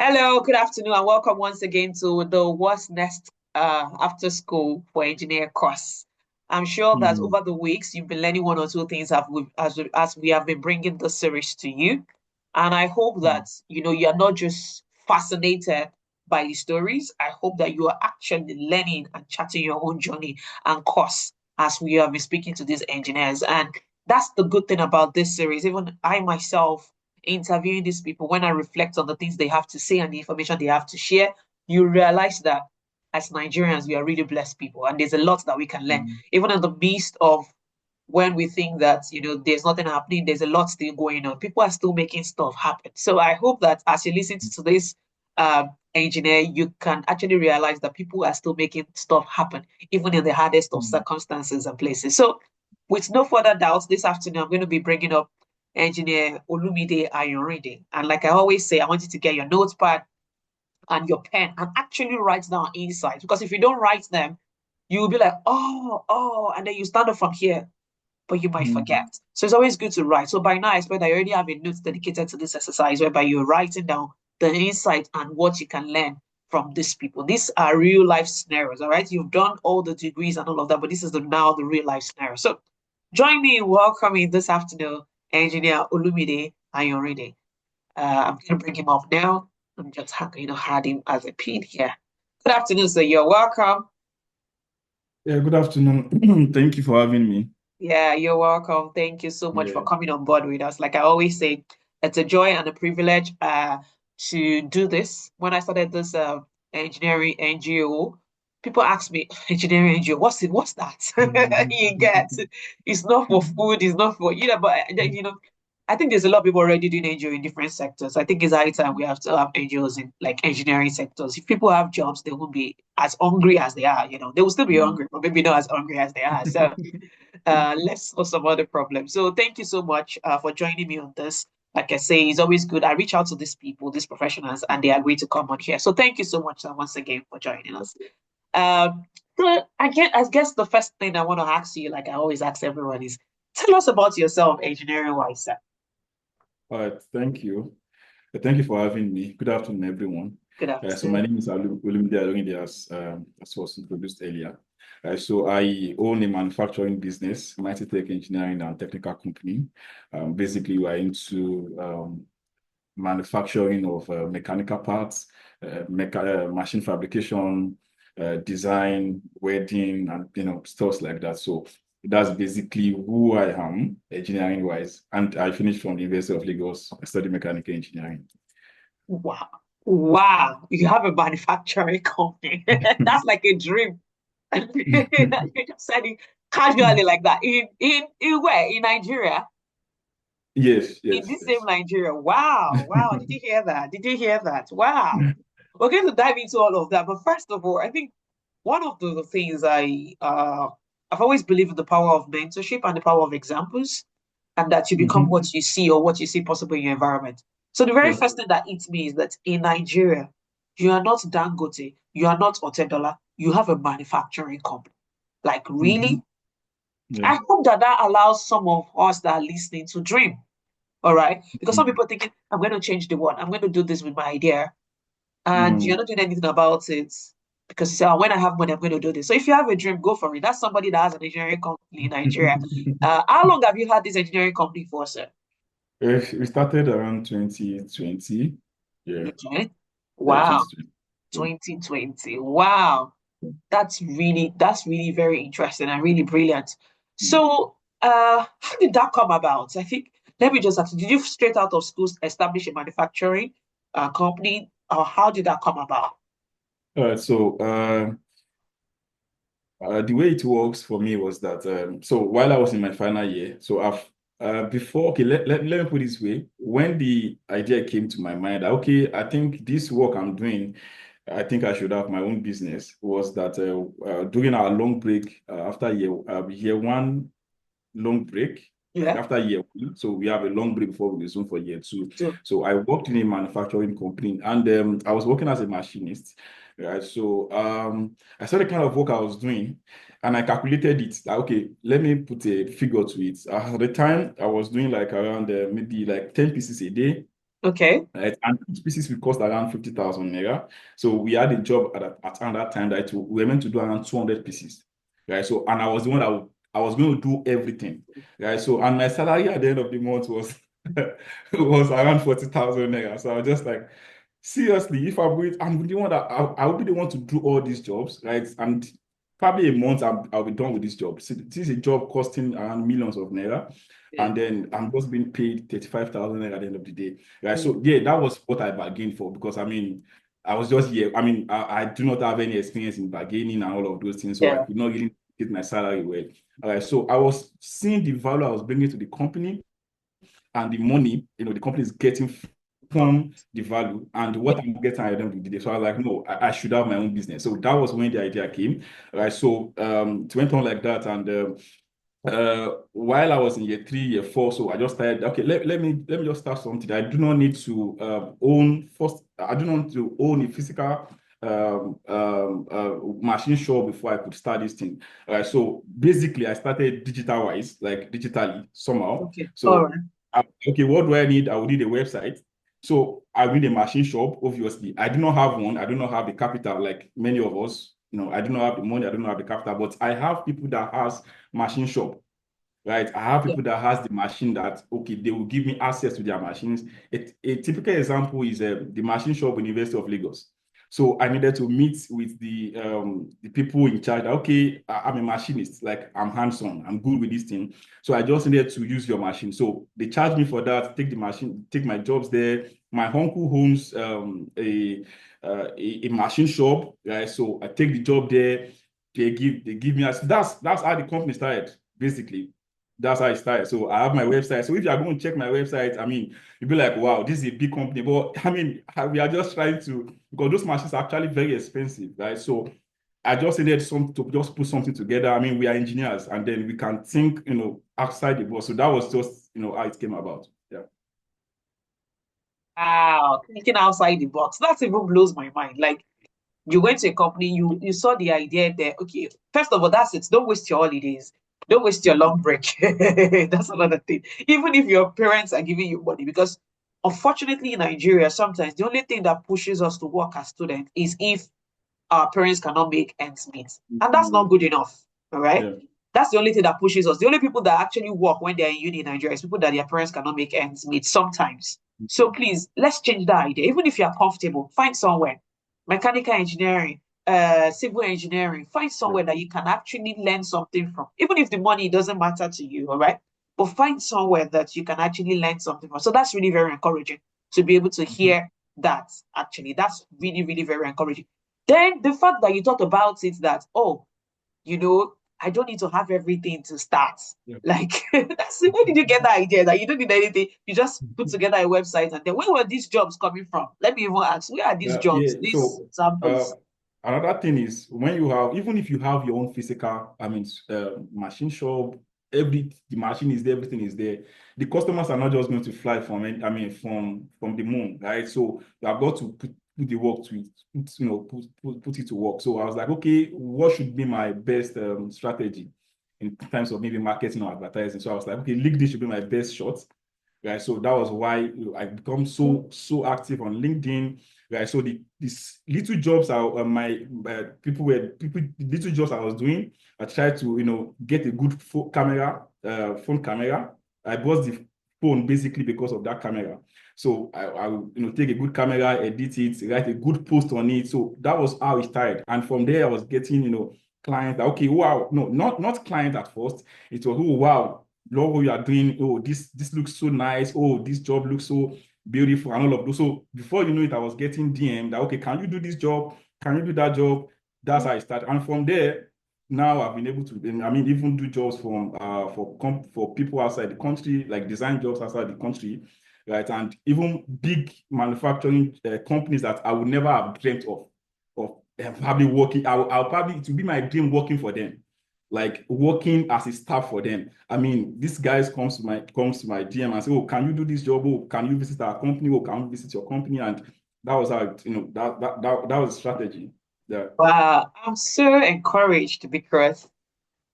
Hello, good afternoon, and welcome once again to the What's Next After School for Engineer course. I'm sure that Mm, over the weeks you've been learning one or two things as we have been bringing the series to you, and I hope mm, that you are not just fascinated by the stories. I hope that you are actually learning and chatting your own journey and course as we have been speaking to these engineers, and that's the good thing about this series. Even I myself interviewing these people, when I reflect on the things they have to say and the information they have to share, you realize that as Nigerians, we are really blessed people, and there's a lot that we can learn, mm, even in the midst of when we think that there's nothing happening, there's a lot still going on. People are still making stuff happen. So I hope that as you listen to today's engineer, you can actually realize that people are still making stuff happen, even in the hardest of mm. circumstances and places. So, with no further doubts, this afternoon I'm going to be bringing up engineer Olumide Ayorinde. And like I always say, I want you to get your notepad and your pen and actually write down insights. Because if you don't write them, you will be like, oh, and then you stand up from here, but you might Mm. forget. So it's always good to write. So by now, I expect that you already have a note dedicated to this exercise whereby you're writing down the insight and what you can learn from these people. These are real life scenarios, all right? You've done all the degrees and all of that, but this is now the real life scenario. So join me in welcoming this afternoon engineer Olumide Ayorinde. I'm going to bring him up now. I'm just had him as a pin here. Good afternoon, sir. You're welcome. Yeah, good afternoon. Thank you for having me. Yeah, you're welcome. Thank you so much for Yeah. coming on board with us. Like I always say, it's a joy and a privilege to do this. When I started this engineering NGO, people ask me, engineering NGO, what's it? What's that? You get it's not for food, it's not for but I think there's a lot of people already doing NGO in different sectors. I think it's high time we have to have NGOs in like engineering sectors. If people have jobs, they won't be as hungry as they are, They will still be Mm. hungry, but maybe not as hungry as they are. So let's solve some other problems. So thank you so much for joining me on this. Like I say, it's always good. I reach out to these people, these professionals, and they agree to come on here. So thank you so much once again for joining us. Um, so I guess the first thing I want to ask you, like I always ask everyone, is tell us about yourself, engineering wise, sir. All right, thank you. Thank you for having me. Good afternoon, everyone. Good So my afternoon. name is Olumide Ayorinde, as was introduced earlier. So I own a manufacturing business, Mighty Tech Engineering and Technical Company. Basically, we're into manufacturing of mechanical parts, machine fabrication, design, welding, and stuff like that. So that's basically who I am, engineering wise. And I finished from the University of Lagos. I studied mechanical engineering. Wow. Wow. You have a manufacturing company. That's like a dream. You just said it casually like that. In where? In Nigeria? Yes, In yes, this same yes. Nigeria. Wow. Wow. Did you hear that? Did you hear that? Wow. We're going to dive into all of that. But first of all, I think one of the things I've always believed in the power of mentorship and the power of examples, and that you become Mhm. what you see or what you see possible in your environment. So the very Yeah. first thing that hits me is that in Nigeria, you are not Dangote, you are not Otedola, you have a manufacturing company. Like really? Mhm. Yeah. I hope that that allows some of us that are listening to dream. All right. Because some Mhm. people are thinking, I'm going to change the world. I'm going to do this with my idea. And you're Mhm. not doing anything about it because you say, oh, when I have money, I'm going to do this. So if you have a dream, go for it. That's somebody that has an engineering company in Nigeria. How long have you had this engineering company for, sir? We started around 2020. Yeah. Okay. Yeah, Wow. 2020. 2020. Wow. That's really very interesting and really brilliant. Mhm. So how did that come about? I think let me just ask, did you straight out of school establish a manufacturing company, or how did that come about? All right. So the way it works for me was that so while I was in my final year, so I've before okay let me put it this way. When the idea came to my mind, okay, I think this work I'm doing, I think I should have my own business. Was that during our long break after year one long break, like Yeah. after year one. So we have a long break before we resume for year two. So So I worked in a manufacturing company and I was working as a machinist. Right. So I saw the kind of work I was doing and I calculated it. Like, okay, let me put a figure to it. At the time, I was doing like around maybe like 10 pieces a day. Okay. right? And each pieces will cost around 50,000 naira. So we had a job at that time that we were meant to do around 200 pieces, right? So, and I was the one I was going to do everything, right? So, and my salary at the end of the month was was around 40,000 naira. So I was just like, seriously, if I'm the one that I will be the one to do all these jobs, right? And probably a month I'll be done with this job. So this is a job costing around millions of naira, Yeah. and then I'm just being paid 35,000 naira at the end of the day. Right. So Mm. yeah, that was what I bargained for because I mean, I was just here. I mean, I do not have any experience in bargaining and all of those things, so I Yeah. could not really get my salary well. All right. So I was seeing the value I was bringing to the company and the money, the company is getting from the value and what I'm getting at the end of the day. So I was like, no, I should have my own business. So that was when the idea came. All right. So it went on like that. And while I was in year 3, year 4, so I just started, okay, let me just start something. I do not need to I do not need to own a physical machine shop before I could start this thing. So basically I started digital wise, like digitally somehow. Okay. All So right. okay, what do I need? I will need a website. So I need a machine shop, obviously. I do not have one. I do not have the capital like many of us. I do not have the money. I do not have the capital, but I have people that has machine shop, right? I have Yeah. people that has the machine that, okay, they will give me access to their machines. A typical example is the machine shop University of Lagos. So I needed to meet with the people in charge. Okay, I'm a machinist, like I'm hands-on, I'm good with this thing. So I just needed to use your machine. So they charge me for that, take the machine, take my jobs there. My uncle owns a machine shop, right? So I take the job there. They give me that's how the company started, basically. That's how it started. So I have my website. So if you are going to check my website, I mean, you'll be like, wow, this is a big company. But I mean, we are just trying to, because those machines are actually very expensive, right? So I just needed some to just put something together. I mean, we are engineers and then we can think, outside the box. So that was just, how it came about. Yeah. Wow. Thinking outside the box. That even blows my mind. Like you went to a company, you saw the idea there. Okay, first of all, that's it. Don't waste your holidays. Don't waste your long break. That's another thing. Even if your parents are giving you money, because unfortunately in Nigeria, sometimes the only thing that pushes us to work as students is if our parents cannot make ends meet. And that's not Mhm. good enough. All right. Yeah. That's the only thing that pushes us. The only people that actually work when they're in uni in Nigeria is people that their parents cannot make ends meet sometimes. So please, let's change that idea. Even if you're comfortable, find somewhere. Mechanical engineering, civil engineering, find Yeah. somewhere that you can actually learn something from. Even if the money doesn't matter to you, all right? But find somewhere that you can actually learn something from. So that's really very encouraging to be able to Mhm. hear that actually. That's really, really very encouraging. Then the fact that you thought about it that, oh, I don't need to have everything to start. Yeah. Like, that's where did you get the idea that you don't need anything? You just put together a website and then where were these jobs coming from? Let me even ask, where are these Yeah. jobs, these So uh, samples? another thing is when you have, even if you have your own physical, I mean, machine shop, the machine is there, everything is there. The customers are not just going to fly from the moon, right? So you have got to put the work to it, put it to work. So I was like, okay, what should be my best strategy in terms of maybe marketing or advertising? So I was like, okay, LinkedIn should be my best shot. Right. So that was why I become so active on LinkedIn. Right. So these little jobs are my little jobs I was doing. I tried to get a good phone camera. I bought the phone basically because of that camera. So I will take a good camera, edit it, write a good post on it. So that was how it started. And from there I was getting clients. Okay, wow, no, not clients at first. It was, oh wow, love what you are doing. Oh, this looks so nice. Oh, this job looks so beautiful and all of those. So before you know it, I was getting DM that, okay, can you do this job? Can you do that job? That's how I started. And from there, now I've been able to, I mean, even do jobs for people outside the country, like design jobs outside the country, right? And even big manufacturing companies that I would never have dreamt of probably working. I'll probably, it will be my dream working for them, like working as a staff for them. I mean, this guys comes to my DM and say, "Oh, can you do this job? Oh, can you visit our company? Oh, can you visit your company?" And that was how that was a strategy. Yeah. Wow, I'm so encouraged because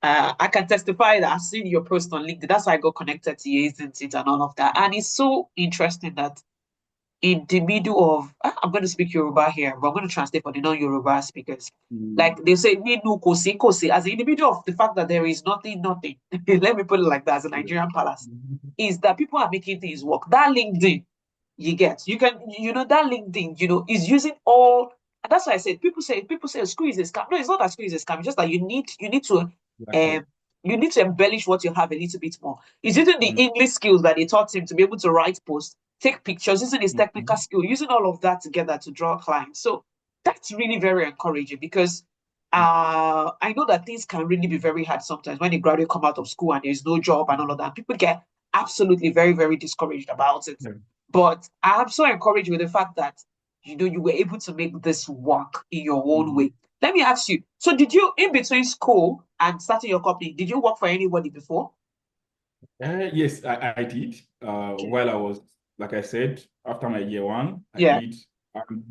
I can testify that I've seen your post on LinkedIn. That's how I got connected to you, isn't it? And all of that. And it's so interesting that in the middle of, I'm going to speak Yoruba here, but I'm going to translate for the non-Yoruba speakers. Mm. Like they say, "Ninu kosi kosi," as in the middle of the fact that there is nothing, nothing. Let me put it like that, as a Yeah. Nigerian palace, is that people are making things work. That LinkedIn, you can, that LinkedIn, is using all, and that's why I said people say school is a scam. No, it's not that school is a scam. It's just that you need to Exactly. um you need to embellish what you have a little bit more. It's using the Mm. English skills that they taught him to be able to write posts, take pictures, using his technical Mhm. skill, using all of that together to draw clients. So that's really very encouraging because Mm. I know that things can really be very hard sometimes when a graduate come out of school and there's no job and all of that. People get absolutely very, very discouraged about it. Yeah. But I'm so encouraged with the fact that you were able to make this work in your own Mm. way. Let me ask you, so did you, in between school and starting your company, did you work for anybody before? Yes, I did. Okay. While I was, like I said, after my year one, I Yeah. did.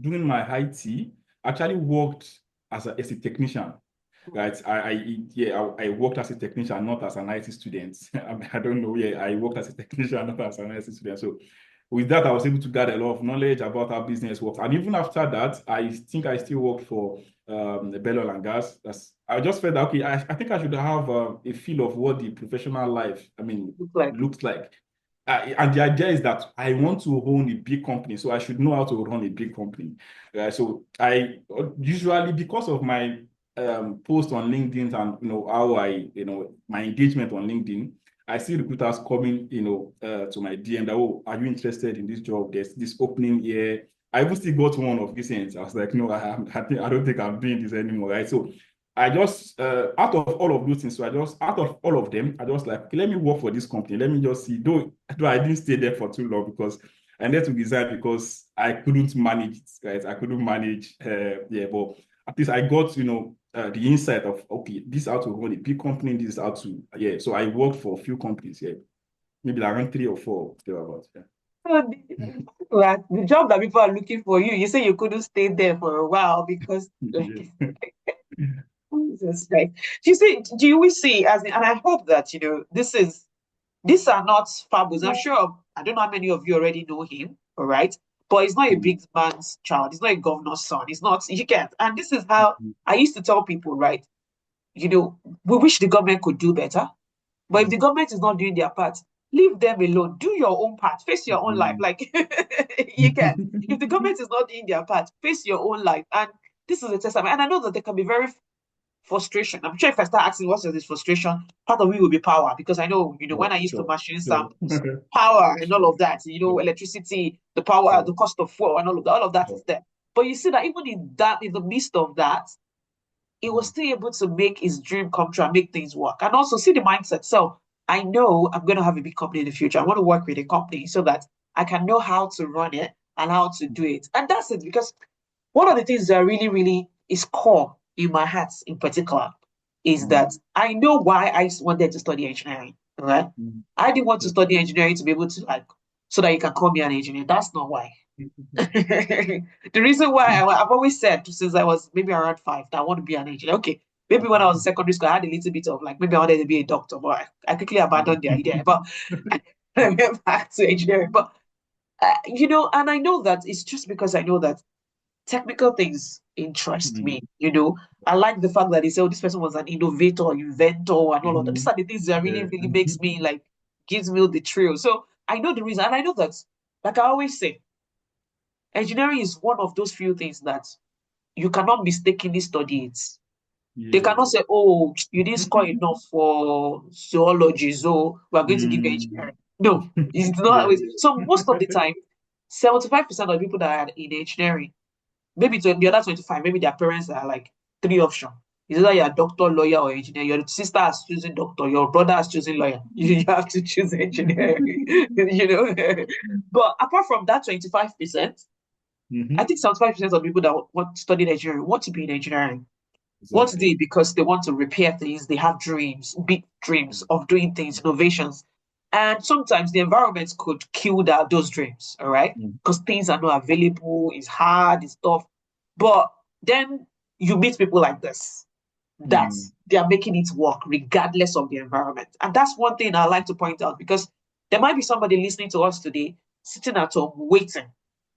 During my IT, I actually worked as a technician. Right. I worked as a technician, not as an IT student. I don't know. Yeah, I worked as a technician, not as an IT student. So with that, I was able to gather a lot of knowledge about how business works. And even after that, I think I still worked for Bell and Gas. I just felt that, okay, I think I should have a feel of what the professional life, Look like. looks like. And the idea is that I want to own a big company, so I should know how to run a big company. So I usually, because of my post on LinkedIn and how my engagement on LinkedIn, I see recruiters coming, to my DM that, oh, are you interested in this job? There's this opening here. I even still got one of these things. I was like, no, I don't think I'm doing this anymore, right? So I just out of all of those things, so I just out of all of them, I just like, okay, let me work for this company. Let me just see. Though I didn't stay there for too long because I had to resign because I couldn't manage it, right? I couldn't manage, yeah, but at least I got, the insight of, okay, this is how to run a big company, this is how to, yeah. So I worked for a few companies, yeah, maybe like around 3 or 4, thereabouts, yeah. So the job that people are looking for you, you say you couldn't stay there for a while because Yeah. like Jesus Christ. Do you always see and I hope that these are not fables. I'm sure I don't know how many of you already know him, all right? But he's not a big man's child, he's not a governor's son, he's not, you get, and this is how I used to tell people, right? We wish the government could do better. But if the government is not doing their part, leave them alone. Do your own part. Face your own life. Like you can. If the government is not doing their part, face your own life. And this is a testament. And I know that there can be very frustration. I'm sure if I start asking what's this frustration, part of it will be power. Because I know, when Sure, I used to sure, machine sure. samples, power and all Sure, of that, sure, electricity, the power, sure, the cost of fuel and all of that is sure. there. But you see that even in the midst of that, he was Mm. still able to make his dream come true and make things work. And also see the mindset. So I know I'm going to have a big company in the future. I want to work with a company so that I can know how to run it and how to do it. And that's it. Because one of the things that really, really is core in my heart in particular is Mm. that I know why I wanted to study engineering. Right? Mm. I didn't want to Sure. study engineering to be able to so that you can call me an engineer. That's not why. The reason why I've always said since I was maybe around 5 that I want to be an engineer. Okay, maybe when I was in secondary school, I had a little bit of maybe I wanted to be a doctor, but I quickly abandoned the idea. But I went back to engineering. But and I know that it's just because I know that technical things interest Mm. me. I like the fact that they say, "Oh, this person was an innovator, inventor, and all of that." These Mhm. are the things that really, Yeah. really makes me gives me the thrill. So I know the reason, and I know that, like I always say, engineering is one of those few things that you cannot mistakenly study it. They cannot Yeah. say, "Oh, you didn't score enough for zoology, so we are going to give you Mm. engineering." No, it's not Yeah. always. So most of the time, 75% of people that are in engineering, maybe the other 25, maybe their parents are like three options. It's either you're a doctor, lawyer, or engineer. Your sister is choosing doctor, your brother is choosing lawyer. You have to choose engineering, But apart from that 25%, I Mhm. think 75% of people that want to study engineering want to be in engineering. What Exactly. they because they want to repair things, they have dreams, big dreams of doing things, innovations. And sometimes the environment could kill those dreams, all right? Mm. Because things are not available, it's hard, it's tough. But then you meet people like this that Mm. they are making it work regardless of the environment. And that's one thing I like to point out because there might be somebody listening to us today, sitting at home,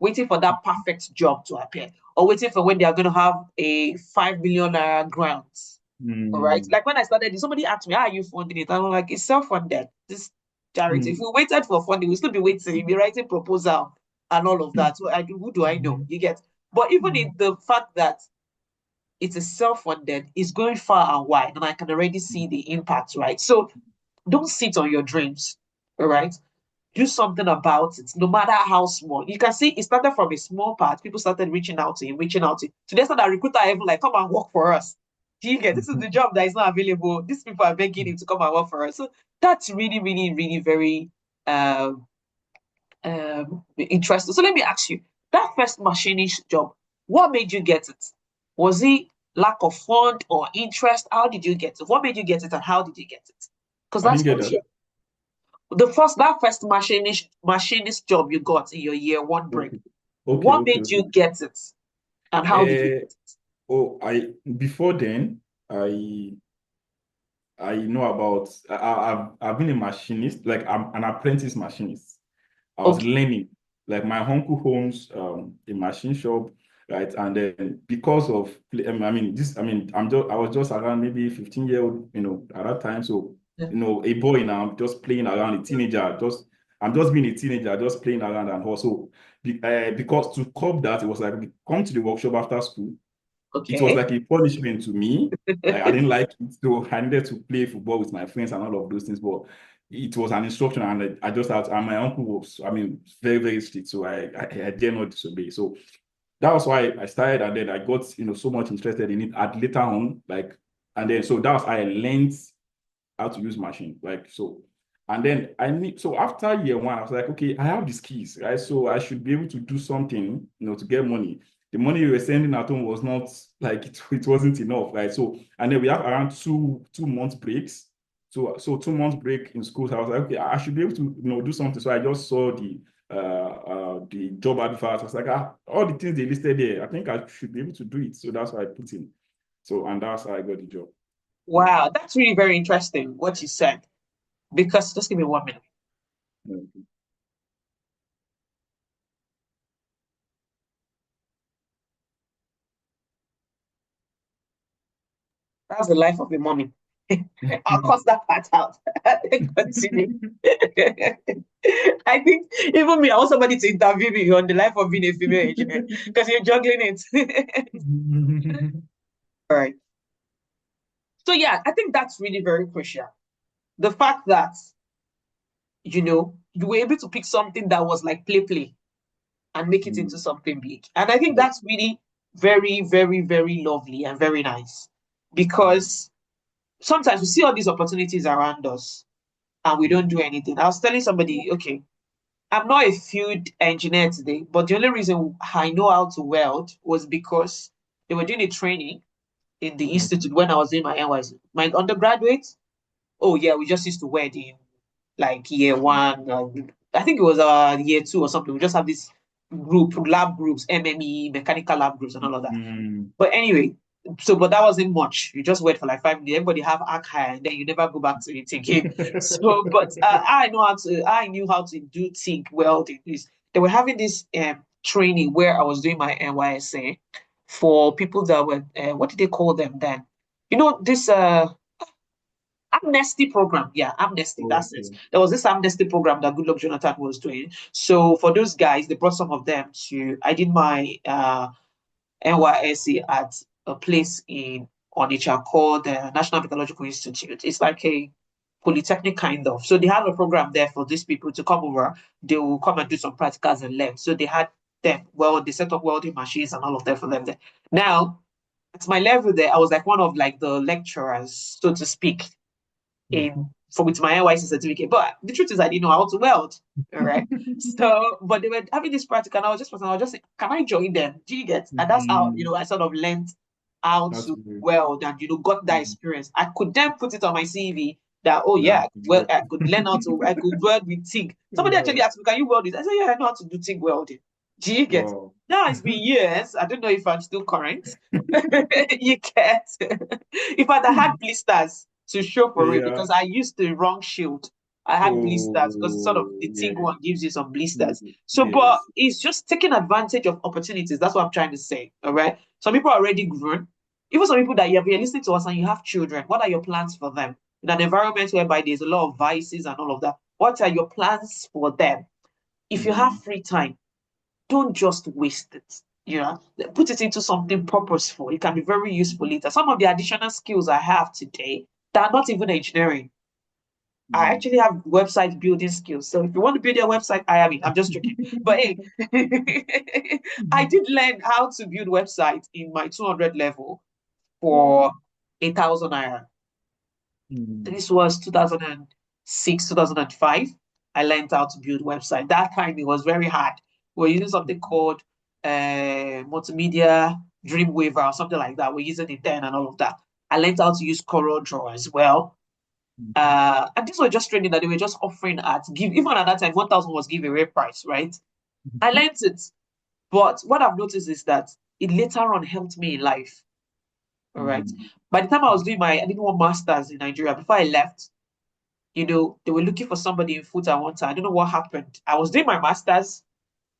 waiting for that perfect job to appear, or waiting for when they are going to have a 5 million grant. All right. Mm. Like when I started, somebody asked me, how are you funding it? I'm like, it's self-funded. This charity. If Mm. we waited for funding, we'll still be waiting, we'll be writing proposal and all of that. So who do I know? You get. But even in the fact that it is self-funded, it's going far and wide, and I can already see the impact, right? So don't sit on your dreams, all right? Do something about it, no matter how small. You can see it started from a small part. People started reaching out to him, reaching out to him. So they started that recruiter even like, come and work for us. Do you get, this is the job that is not available. These people are begging him to come and work for us. So that's really, really, really very um interesting. So let me ask you, that first machinist job, what made you get it? Was it lack of fund or interest? How did you get it? What made you get it and how did you get it? Because I that's didn't get crucial. that. That first machinist job you got in your year one break, Okay. Okay, what okay, made you okay. get it and how did you Uh, get it? oh, before then, I know about I've been a machinist, like I'm an apprentice machinist. I was Okay. learning. Like my uncle owns a machine shop, right? And then because of I was just around maybe 15-year-old, at that time. So, Yeah. a boy now, just playing around, a teenager, I'm just being a teenager, just playing around and also because to curb that, it was like come to the workshop after school. It was Okay. like a punishment to me. Like I didn't like it, so I needed to play football with my friends and all of those things. But it was an instruction, and I just had. And my uncle was, very very strict, so I dare not disobey. So that was why I started, and then I got so much interested in it at later on, like, and then so that was how I learned how to use machine, like so. And then so after year one, I was like, okay, I have these keys, right? So I should be able to do something, to get money. The money we were sending at home was not like it wasn't enough, right? So, and then we have around two months breaks. So 2 months break in school. So I was like, okay, I should be able to do something. So I just saw the job advert. I was like, all the things they listed there, I think I should be able to do it. So that's why I put in. So, and that's how I got the job. Yeah. Wow, that's really very interesting what you said. Because just give me 1 minute. Yeah. That's the life of a mommy. I'll cross that part out. Continue. I think even me, I want somebody to interview me on the life of being a female engineer because you're juggling it. All right. So yeah, I think that's really very crucial. The fact that you were able to pick something that was like play and make it into Mm. something big. And I think Yeah. that's really very, very, very lovely and very nice Mm. because sometimes we see all these opportunities around us and we don't do anything. I was telling somebody, okay, I'm not a field engineer today, but the only reason I know how to weld was because they were doing a training in the Okay. institute when I was doing my NYC. My undergraduate, oh yeah, we just used to wed in like year one. I think it was year two or something. We just have this lab groups, MME, mechanical lab groups, and all of that. Mm. But anyway, but that wasn't much. You just wait for like 5 minutes. Everybody have arc high, and then you never go back to it again. So, but I knew how to do TIG welding. They were having this training where I was doing my NYSA for people that were what did they call them then? This amnesty program. Yeah, amnesty. That's it. Okay. There was this amnesty program that Goodluck Jonathan was doing. So for those guys, they brought some of them to. I did my NYSC at a place in Onitsha called the National Metallurgical Institute. It's like a polytechnic kind of. So they have a program there for these people to come over. They will come and do some practicals and learn. So they had them. Well, they set up welding machines and all of that for them there. Now, at my level there, I was like one of like the lecturers, so to speak, in for with my NYC certificate. But the truth is, I didn't know how to weld. All right. So, but they were having this practical, and I was just saying, can I join them? Do you get? And that's how Mm. I sort of learned how That's to good. weld and got that Mm. experience. I could then put it on my CV that That, well, I could learn how to I could weld with TIG. Somebody actually yeah. asked me, can you weld this? I said, yeah, I know how to do TIG welding. Do you get? Wow. Now it's been years. I don't know if I'm still current. You get? If I'd had blisters to show for it Yeah. because I used the wrong shield. I had blisters because sort of Oh, the TIG yeah. one gives you some blisters. Mm, So, but yes. it's just taking advantage of opportunities. That's what I'm trying to say. All right. Some people are already grown. Even some people that you're listening to us and you have children. What are your plans for them? In an environment whereby there's a lot of vices and all of that, what are your plans for them? If you have Mm, free time, don't just waste it. You know, put it into something purposeful. It can be very useful later. Some of the additional skills I have today that are not even engineering. I mm. actually have website building skills. So if you want to build your website, I am it. I'm just joking. But hey, I did learn how to build websites in my 200 level for 1,000 naira. Mm, This was 2006, 2005. I learned how to build website. That time it was very hard. We're using something called multimedia Dreamweaver or something like that. We're using it then and all of that. I learned how to use Corel Draw as well. mm, And these were just training that they were just offering at give even at that time 1,000 was giveaway price, right? I mm, learned it, but what I've noticed is that it later on helped me in life. All right. mm, By the time I was doing my I did one masters in Nigeria before I left, they were looking for somebody in food at one time. I don't know what happened. I was doing my masters,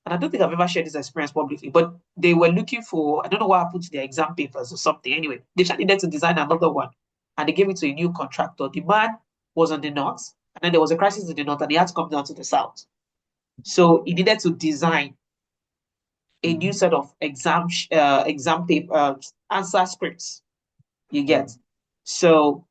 and I don't think I've ever shared this experience publicly, but they were looking for, I don't know what happened to their exam papers or something. Anyway, they just needed to design another one, and they gave it to a new contractor. The man was on the north, and then there was a crisis in the north, and he had to come down to the south. So he needed to design a new mm, set of exam paper answer scripts. You get mm, so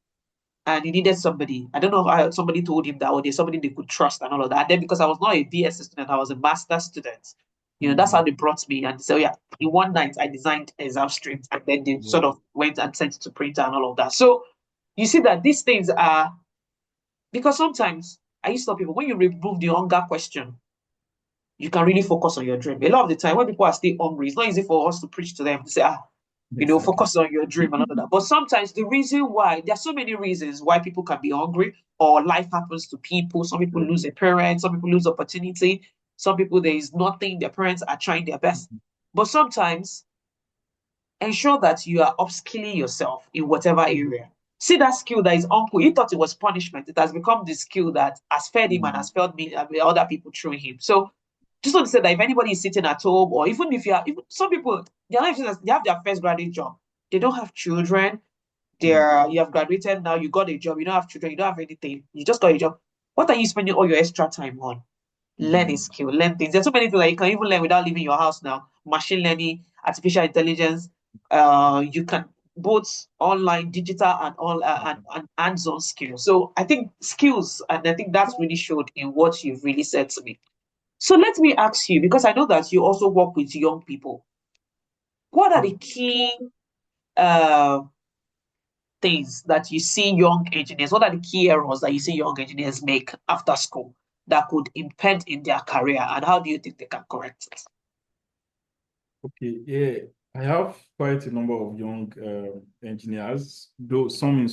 and he needed somebody. I don't know how somebody told him that, or there's somebody they could trust and all of that. And then because I was not a BS student, I was a master student. That's how mm. they brought me. And so yeah, in one night I designed exam script, and then they sort Wow. of went and sent it to printer and all of that. So you see that these things are because sometimes I used to tell people when you remove the hunger question, you can really focus on your dream. A lot of the time when people are still hungry, it's not easy for us to preach to them to say, Exactly. focus on your dream and all of that. But sometimes the reason why, there are so many reasons why people can be hungry or life happens to people. Some people lose a parent, some people lose opportunity, some people there is nothing, their parents are trying their best. But sometimes ensure that you are upskilling yourself in whatever area. See that skill that is uncle, he thought it was punishment. It has become the skill that has fed him and Mm, has fed me and other people through him. So just want to say that if anybody is sitting at home, or even if you are, even some people, they have their first graduate job. They don't have children. mm, You have graduated now, you got a job, you don't have children, you don't have anything, you just got a job. What are you spending all your extra time on? Learn a mm, skill, learn things. There's so many things that you can even learn without leaving your house now. Machine learning, artificial intelligence. You can both online, digital, and all and hands-on skills. So I think skills, and I think that's really showed in what you've really said to me. So let me ask you, because I know that you also work with young people. What are mm. the key uh, things that you see young engineers, what are the key errors that you see young engineers make after school that could impede in their career, and how do you think they can correct it? Okay, yeah, I have quite a number of young engineers, though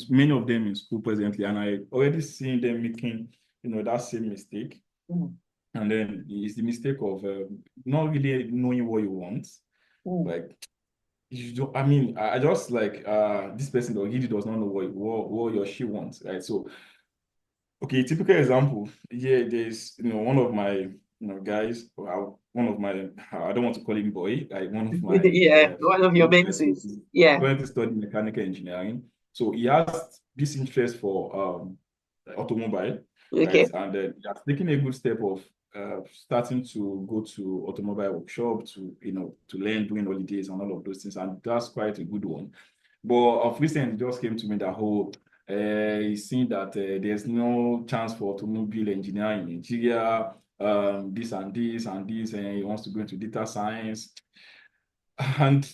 many of them in school presently, and I already seen them making, that same mistake. Mm, And then it's the mistake of not really knowing what you want. mm, Like, you don't, I mean, I just like this person or he does not know what he or she wants, right? So okay, typical example. Yeah, there's one of my guys, one of my I don't want to call him boy, like one of my yeah, one of your so mentees. he's Yeah. going to study mechanical engineering. So he has this interest for automobile, right? Okay. And he has taken a good step of starting to go to automobile workshop to to learn doing holidays and all of those things, and that's quite a good one. But of recent, it just came to me that whole he's seen that there's no chance for automobile engineering in Nigeria, this and this and this, and he wants to go into data science. And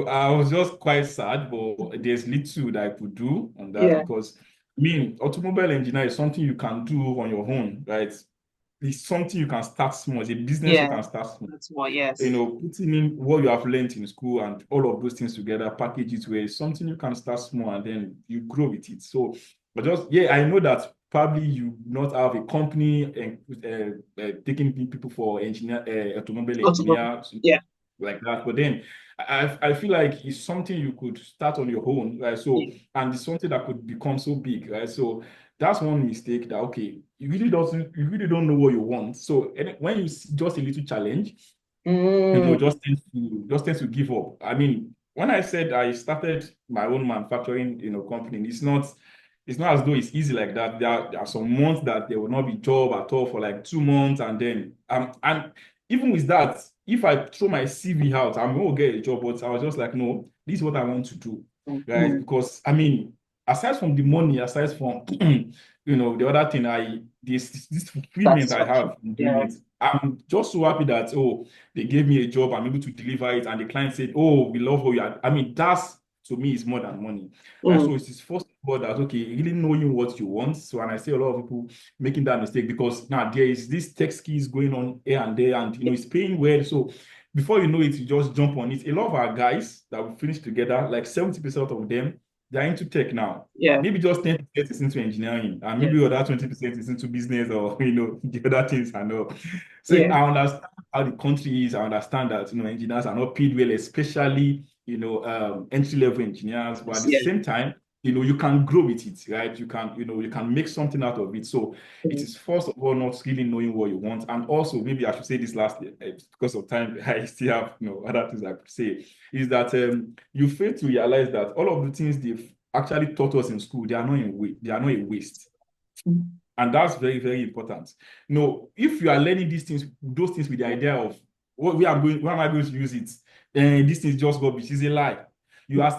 I was just quite sad, but there's little that I could do on that Yeah. because I mean, automobile engineer is something you can do on your own, right? It's something you can start small. It's a business you Yeah. can start small. That's more. Yes. Putting in what you have learned in school and all of those things together, package it where it's something you can start small and then you grow with it. So, but just, yeah, I know that probably you not have a company and taking people for automobile Automobile. engineers Yeah. like that. But then I feel like it's something you could start on your own, right? So, Yeah. and it's something that could become so big, right? So, that's one mistake that, okay, you really don't know what you want. So when you see just a little challenge, Mm, just tends to give up. I mean, when I said I started my own manufacturing, company, it's not as though it's easy like that. There are some months that there will not be job at all for like 2 months, and then and even with that, if I throw my CV out, I'm gonna get a job. But I was just like, no, this is what I want to do, right? mm, Because I mean, aside from the money, aside from the other thing, this fulfillment I satisfaction. have in doing Yeah. it, I'm just so happy that, oh, they gave me a job, I'm able to deliver it, and the client said, oh, we love how you are. I mean, that's to me is more than money. Right. So Mm, it's first of all that, okay, really knowing what you want. So, and I see a lot of people making that mistake because now there is this tech skills going on here and there, and it's paying well. So before you know it, you just jump on it. A lot of our guys that we finish together, like 70% of them, they're into tech now. yeah. Maybe just 10% is into engineering, and Yeah. maybe other 20% is into business or the other things and all. So Yeah. I understand how the country is. I understand that engineers are not paid well, especially entry level engineers. But at the Yeah. same time, you can grow with it, right? You can make something out of it. So it Mm, is first of all not really knowing what you want, and also maybe I should say this last because of time. I still have other things I could say. Is that you fail to realize that all of the things they've actually taught us in school, they are not a waste. mm, And that's very, very important. No, if you are learning those things with the idea of where am I going to use it? And this is just garbage, it's a lie. You are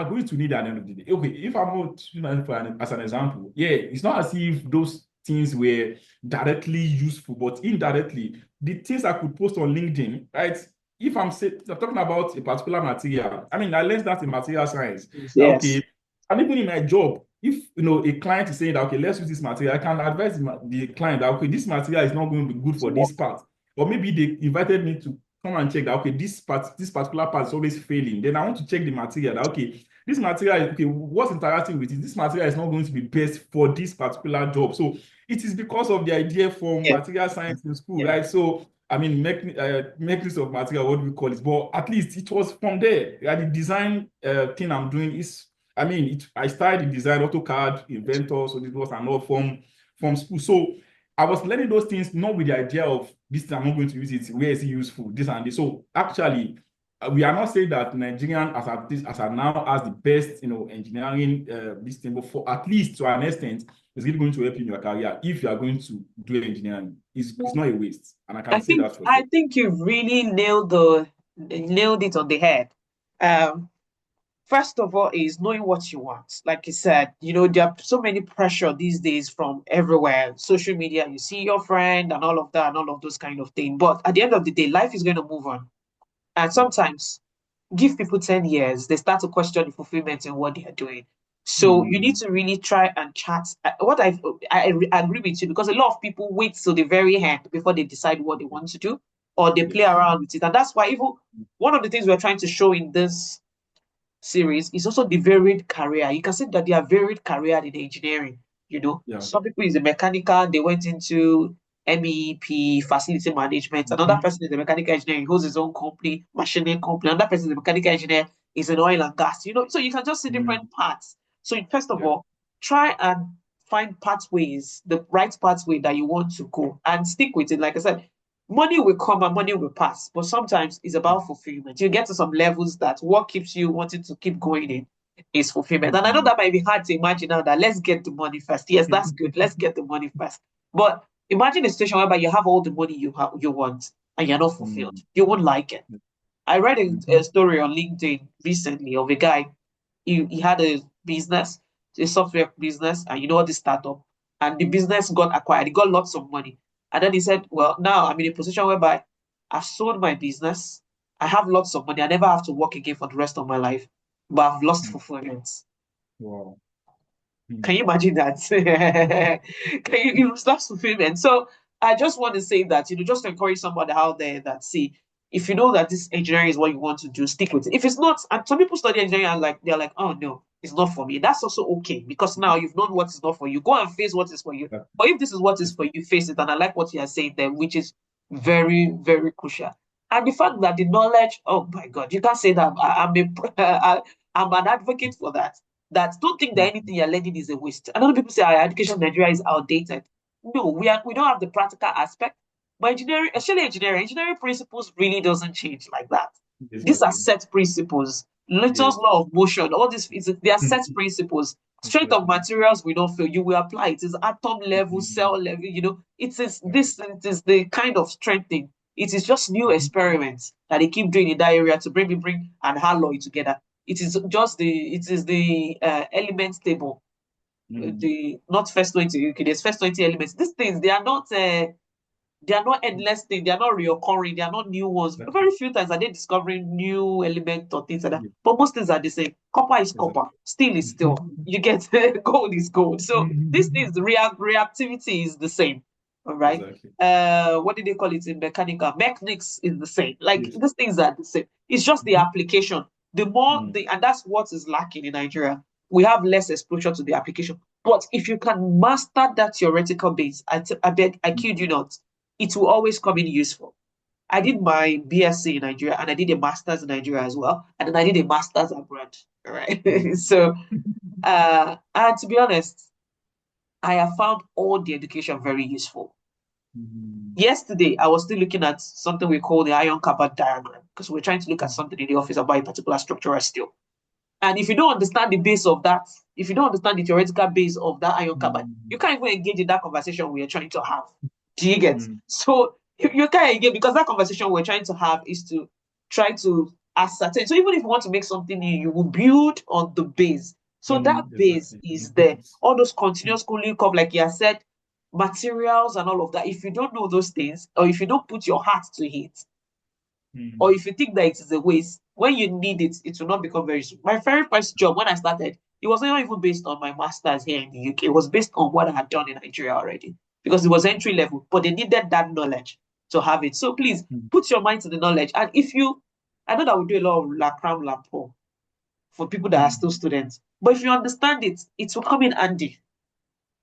going to need it at the end of the day. Okay, if I'm going to use as an example, yeah, it's not as if those things were directly useful, but indirectly, the things I could post on LinkedIn, right? If I'm talking about a particular material, I mean, I learned that in material science. That, yes. okay, and even in my job, if a client is saying that, okay, let's use this material, I can advise the client that, okay, this material is not going to be good for this part, or maybe they invited me to come and check that, okay, this particular part is always failing. Then I want to check the material that, okay, this material is okay, what's interacting with it, this material is not going to be best for this particular job. So it is because of the idea from Yeah. material science in school, Yeah. right? So I mean, make use of material, what do we call it? But at least it was from there. The design thing I'm doing is, I mean, I started the design, AutoCAD, Inventor, so this was an all from school. So I was learning those things not with the idea of this, I'm not going to use it. Where is it useful? This and this. So actually, we are not saying that Nigerian as of now has the best, engineering this thing, but for at least to an extent, it's really going to help you in your career if you are going to do engineering. It's not a waste, and I I can say think that for I sure. think you've really nailed it on the head. Um, First of all, is knowing what you want. Like you said, there are so many pressure these days from everywhere. Social media, you see your friend and all of that and all of those kind of things. But at the end of the day, life is going to move on. And Yeah. sometimes give people 10 years, they start to question the fulfillment in what they are doing. So you need Mm, to really try and chat. I agree with you because a lot of people wait till the very end before they decide what they want to do or they play yes. around with it. And that's why even one of the things we're trying to show in this series is also the varied career. You can see that they are varied career in engineering. Yeah. Some people is a mechanical, they went into MEP, facility management. Another Mhm. person is a mechanical engineer, he holds his own company, machining company. Another person is a mechanical engineer, is in oil and gas. So you can just see Mm, different paths. So first of yeah. all, try and find pathways, the right pathway that you want to go and stick with it. Like I said, money will come and money will pass, but sometimes it's about fulfillment. You get to some levels that what keeps you wanting to keep going in is fulfillment. And I know Mm. that might be hard to imagine now that let's get the money first. Yes, that's good. Let's get the money first. But imagine a situation whereby you have all the money you want and you're not fulfilled. Mm. You won't like it. I read a Mhm. story on LinkedIn recently of a guy. He had a business, a software business, and all this startup. And the business got acquired. He got lots of money. And then he said, well, now I'm in a position whereby I've sold my business. I have lots of money. I never have to work again for the rest of my life, but I've lost Mm. fulfillment. Wow. Mm. Can you imagine that? You've lost fulfillment. So I just want to say that, just to encourage somebody out there that, see, if you know that this engineering is what you want to do, stick with it. If it's not, and some people study engineering and they're like, oh no, it's not for me. That's also okay because now you've known what is not for you. Go and face what is for you. That- But if this is what is that's for you, face it. And I like what you are saying there, which is very, very crucial. And the fact that the knowledge, oh my God, you can't say that I'm an advocate for that. that don't think that anything you're learning is a waste. A lot of people say our education in Nigeria is outdated. No, we don't have the practical aspect. But engineering, especially engineering principles really doesn't change like that. These are Exactly. set principles. Newton's Yes. law of motion, all this they are set principles. Strength of Exactly. materials we don't feel. You will apply it. Is atom level, cell level, it is this, it is the kind of strengthening. It is just new experiments that they keep doing in that area to bring and alloy together. It is the elements table. The not first 20, okay, there's first 20 elements. These things they are not endless things. They are not reoccurring. They are not new ones. Exactly. Very few times are they discovering new elements or things like that. Yeah. But most things are the same. Copper is Exactly. copper. Steel is steel. You get gold is gold. So this is reactivity is the same. All right. Exactly. What did they call it in mechanical? Mechanics is the same. Like Yes. these things are the same. It's just the application. And that's what is lacking in Nigeria. We have less exposure to the application. But if you can master that theoretical base, I beg, I kid you not, it will always come in useful. I did my BSc in Nigeria and I did a master's in Nigeria as well. And then I did a master's abroad. All right. So, and to be honest, I have found all the education very useful. Yesterday, I was still looking at something we call the iron carbide diagram because we're trying to look at something in the office about a particular structural steel. And if you don't understand the base of that, if you don't understand the theoretical base of that iron carbide, you can't even engage in that conversation we are trying to have. Do you get? So you can't engage because that conversation we're trying to have is to try to ascertain. So even if you want to make something new, you will build on the base. So that base Exactly. is there. All those continuous cooling cup, like you said, materials and all of that. If you don't know those things, or if you don't put your heart to it, or if you think that it is a waste, when you need it, it will not become very soon. My very first job when I started, it was not even based on my master's here in the UK. It was based on what I had done in Nigeria already because it was entry level, but they needed that knowledge to have it. So please put your mind to the knowledge. And I know that we do a lot of lacram lapo for people that are still students, but if you understand it, it will come in handy.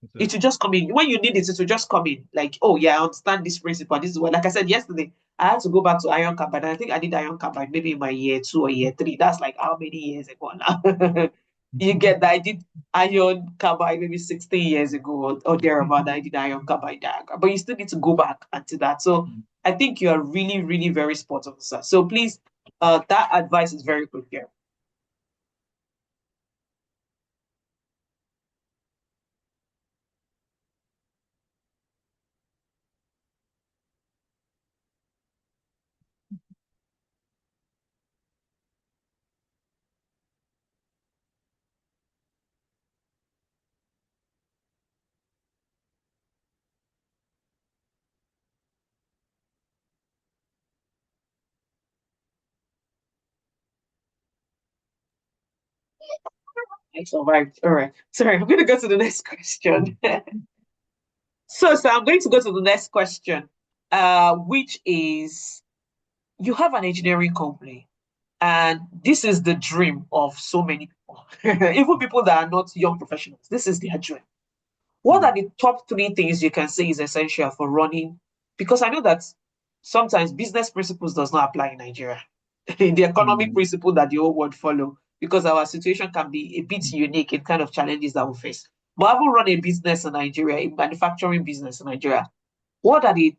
It will Exactly. just come in. When you need it, it will just come in. Like, oh yeah, I understand this principle. This is what, like I said yesterday, I had to go back to iron carbide. I think I did iron carbide maybe in my year 2 or year 3. That's like how many years ago now? You get that? I did iron carbide maybe 16 years ago or thereabout. I did iron carbide diagram. But you still need to go back into that. So I think you are really, really very spot on, sir. So please, that advice is very good here. I survived. All right. Sorry, I'm going to go to the next question. So I'm going to go to the next question, which is you have an engineering company, and this is the dream of so many people, even people that are not young professionals. This is their dream. What are the top three things you can say is essential for running? Because I know that sometimes business principles does not apply in Nigeria. The economic principle that the whole world follow, because our situation can be a bit unique in kind of challenges that we face. But having run a business in Nigeria, a manufacturing business in Nigeria, what are the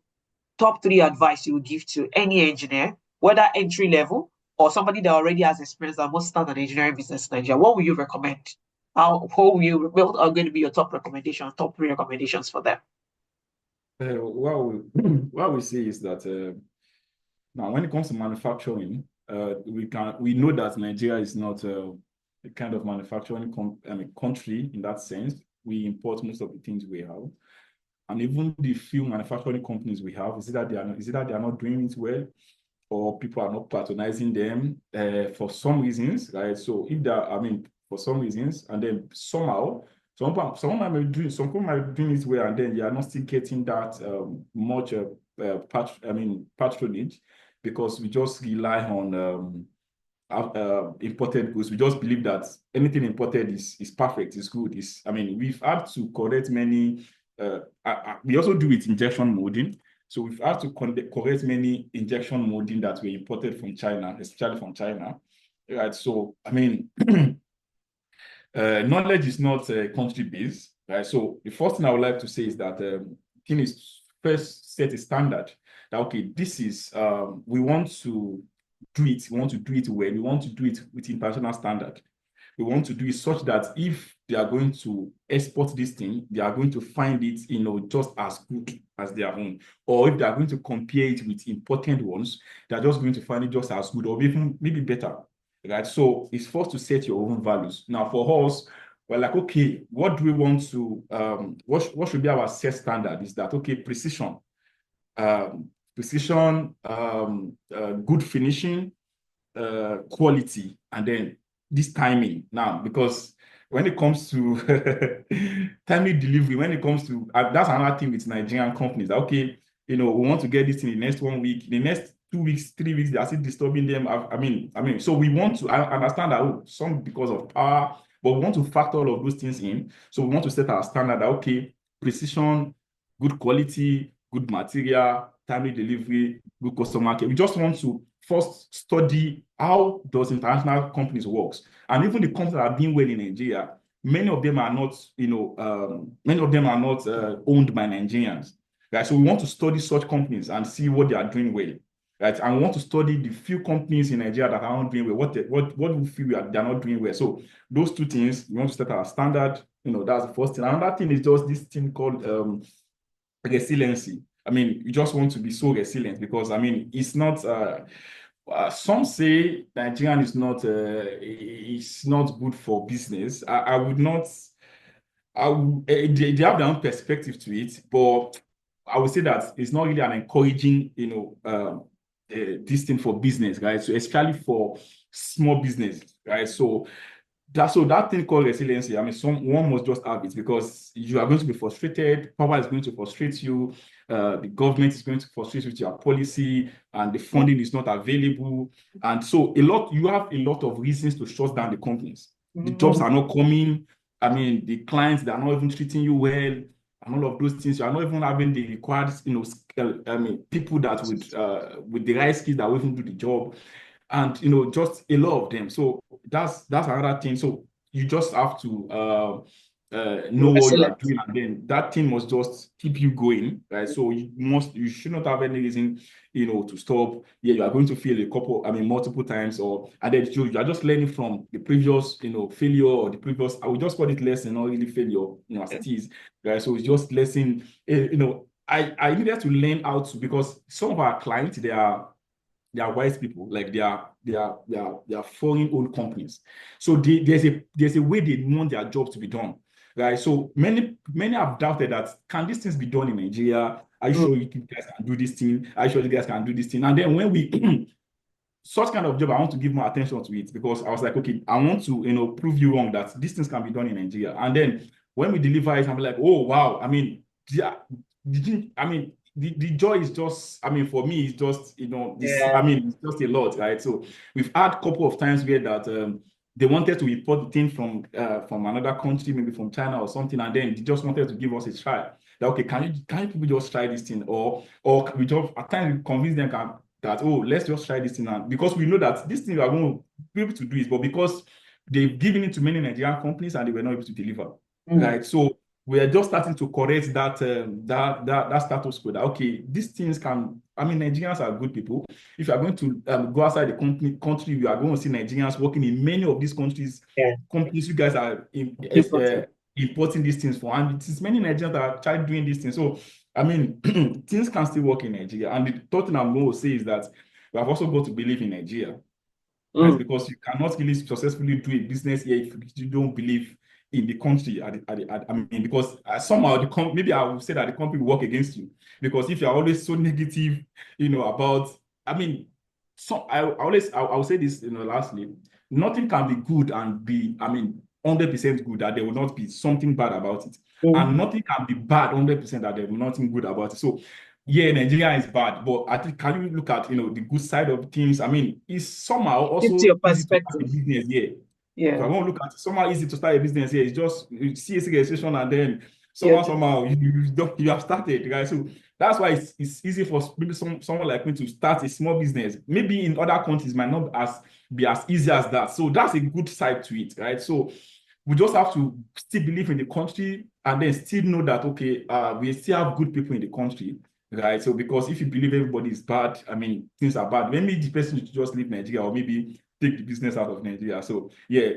top three advice you would give to any engineer, whether entry level or somebody that already has experience that must start an engineering business in Nigeria? What would you recommend? What are going to be your top recommendations, top three recommendations for them? What we see is that now when it comes to manufacturing, we know that Nigeria is not a kind of manufacturing country in that sense. We import most of the things we have, and even the few manufacturing companies we have, is it that they are not doing it well, or people are not patronizing them for some reasons, right? So if there, for some reasons, and then somehow some might be doing it well, and then they are not still getting that much patronage, because we just rely on imported goods. We just believe that anything imported is perfect, is good. We've had to correct many. We also do it injection molding. So we've had to correct many injection molding that were imported from China, especially from China. Right. So knowledge is not country based, right? So the first thing I would like to say is that thing is first set a standard that okay, this is we want to do it, we want to do it well, we want to do it with international standard. We want to do it such that if they are going to export this thing, they are going to find it, just as good as their own. Or if they are going to compare it with important ones, they're just going to find it just as good or even maybe better. Right? So it's first to set your own values. Now, for us, we're like, okay, what do we want to, what should be our set standard? Is that, okay, um, good finishing, quality, and then this timing now, because when it comes to timely delivery, when it comes to that's another thing with Nigerian companies. Okay, we want to get this in the next 1 week, the next 2 weeks, 3 weeks, they are still disturbing them. So we want to understand that some because of power, but we want to factor all of those things in. So we want to set our standard that okay, precision, good quality, good material, timely delivery, good customer care. We just want to first study how does international companies works, and even the companies that are doing well in Nigeria, many of them are not, owned by Nigerians, right? So we want to study such companies and see what they are doing well, right? And we want to study the few companies in Nigeria that are not doing well. What we feel they are not doing well. So those two things, we want to set our standard. That's the first thing. Another thing is just this thing called resiliency. You just want to be so resilient because it's not. Some say Nigerian is not good for business. I would not. They have their own perspective to it, but I would say that it's not really an encouraging, this thing for business, right? So especially for small business, right? So that thing called resiliency, one must just have it because you are going to be frustrated. Power is going to frustrate you. The government is going to frustrate you with your policy, and the funding is not available. And so you have a lot of reasons to shut down the companies. The jobs are not coming. The clients, they are not even treating you well, and all of those things. You are not even having the required, people that with the right skills that will even do the job, and just a lot of them. So that's another thing. So you just have to know what you are Excellent. doing, and then that thing must just keep you going, right? So you should not have any reason, to stop. Yeah, you are going to fail multiple times, and then you are just learning from the previous, failure, or the previous. I would just call it lesson, not really failure, as it is, right? So it's just lesson. I needed to learn how to, because some of our clients, they are wise people, like they are foreign owned companies. So there's a way they want their job to be done, right? So many have doubted that, can these things be done in Nigeria? Are you sure you guys can do this thing? Are you sure you guys can do this thing? And then when we such kind of job, I want to give more attention to it, because I was like, okay, I want to prove you wrong that these things can be done in Nigeria. And then when we deliver it, I'm like, oh wow, yeah, the joy is just, for me, it's just, Yeah. it's just a lot, right? So we've had a couple of times where that they wanted to import the thing from another country, maybe from China or something, and then they just wanted to give us a try. Like, okay, can you people just try this thing, or we just at times convince them that, oh, let's just try this thing out, because we know that this thing we are going to be able to do it, but because they've given it to many Nigerian companies and they were not able to deliver, right? So we are just starting to correct that status quo. That okay, these things can. Nigerians are good people. If you are going to go outside the country, you are going to see Nigerians working in many of these countries. Yeah. Companies you guys are Important. importing these things for, and it is many Nigerians that are trying doing these things. So things can still work in Nigeria. And the third thing I'm going to say is that we have also got to believe in Nigeria, right? Because you cannot really successfully do a business here if you don't believe in the country. Because somehow maybe I will say that the company will work against you, because if you're always so negative, about, I will say this, lastly, nothing can be good and be, 100% good, that there will not be something bad about it. And nothing can be bad 100% that there will be nothing good about it. So yeah, Nigeria is bad, but I think, can you look at the good side of things? It's somehow It's also your easy to start a perspective. business here. If I Yeah. want to look at it, somehow easy to start a business here. It's just you see a registration, and then Yeah. somehow you have started, right? So that's why it's easy for maybe someone like me to start a small business. Maybe in other countries might not be as easy as that. So that's a good side to it, right? So we just have to still believe in the country and then still know that, okay, we still have good people in the country, right? So because if you believe everybody is bad, I mean, things are bad. Maybe the person should just leave Nigeria or maybe take the business out of Nigeria. So yeah,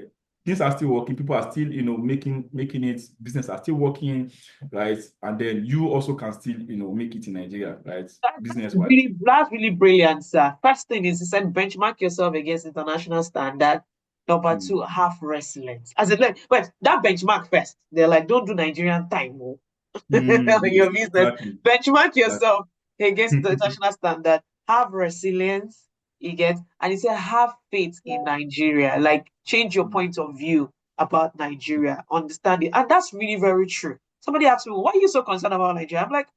things are still working. People are still, making it. Business are still working, right? And then you also can still, make it in Nigeria, right? Business wise. That's really brilliant, sir. First thing is, you said benchmark yourself against international standard. Number Mm. two, have resilience. As it like, wait, that benchmark first. They're like, don't do Nigerian time, oh. Yes, Your business. exactly. Benchmark Exactly. yourself against the international standard. Have resilience, you get, and you say have faith in Nigeria. Like change your point of view about Nigeria, understand it. And that's really very true. Somebody asked me, why are you so concerned about Nigeria? I'm like,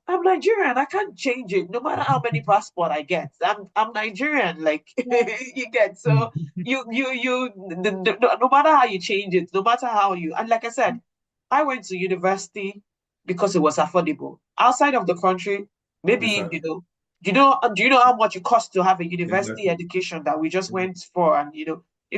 I'm Nigerian. I can't change it no matter how many passport I get. I'm Nigerian. Like you get so no matter how you change it, no matter how you and like I said, I went to university because it was affordable. Outside of the country, maybe Exactly. do you know how much it costs to have a university Exactly. education that we just went for? And in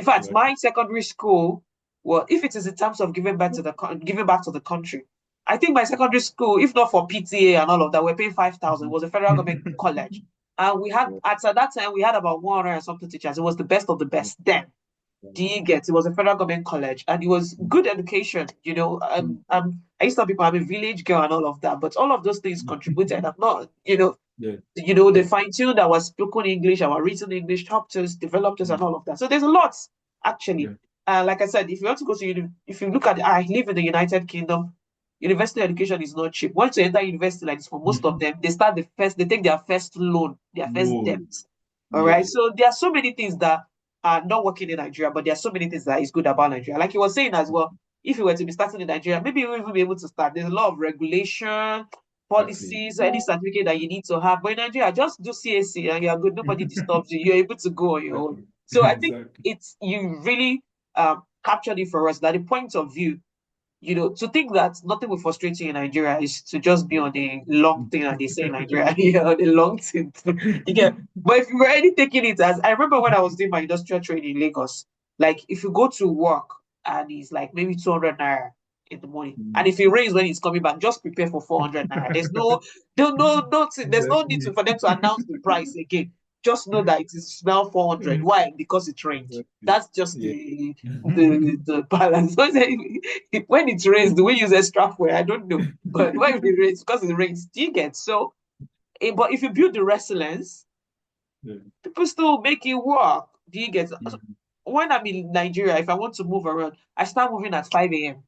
fact, Exactly. my secondary school, well, if it is in terms of giving back to the country, I think my secondary school, if not for PTA and all of that, we're paying 5,000. It was a federal government college. And we had, Wow. at that time, we had about 100 and something teachers. It was the best of the best then. Do you get? It was a federal government college and it was good education. I used to tell people I'm a village girl and all of that, but all of those things contributed. I'm not, Yeah. they fine-tuned our spoken English, our written English, helped us, developed us, and all of that. So there's a lot, actually. Yeah. Like I said, if you want to go to if you look at, I live in the United Kingdom, university education is not cheap. Once you enter university, like this, for most of them, they take their first loan, their first debt. No. All right. Yeah. So there are so many things that are not working in Nigeria, but there are so many things that is good about Nigeria. Like you were saying as well, if you were to be starting in Nigeria, maybe you won't even be able to start. There's a lot of regulation, Exactly. policies, any certificate that you need to have. But in Nigeria, just do CAC and you're good. Nobody disturbs you. You're able to go on your own. Exactly. So I think Exactly. you really captured it for us that the point of view, to think that nothing will frustrate you in Nigeria is to just be on the long thing, and they say in Nigeria, on the long thing. You get, but if you're already taking it as, I remember when I was doing my industrial training in Lagos, like if you go to work and it's like maybe 200 naira in the morning, and if it rains when it's coming back, just prepare for 400 naira. There's no need Exactly. for them to announce the price again. Just know that it is now 400. Why? Because it rained. Exactly. That's just Yeah. the balance. When it rains, do we use extra fuel? I don't know. But when it rains, because it rains, do you get? So, but if you build the resilience, Yeah. people still make it work. Do you get? So Mhm. when I'm in Nigeria, if I want to move around, I start moving at 5 a.m.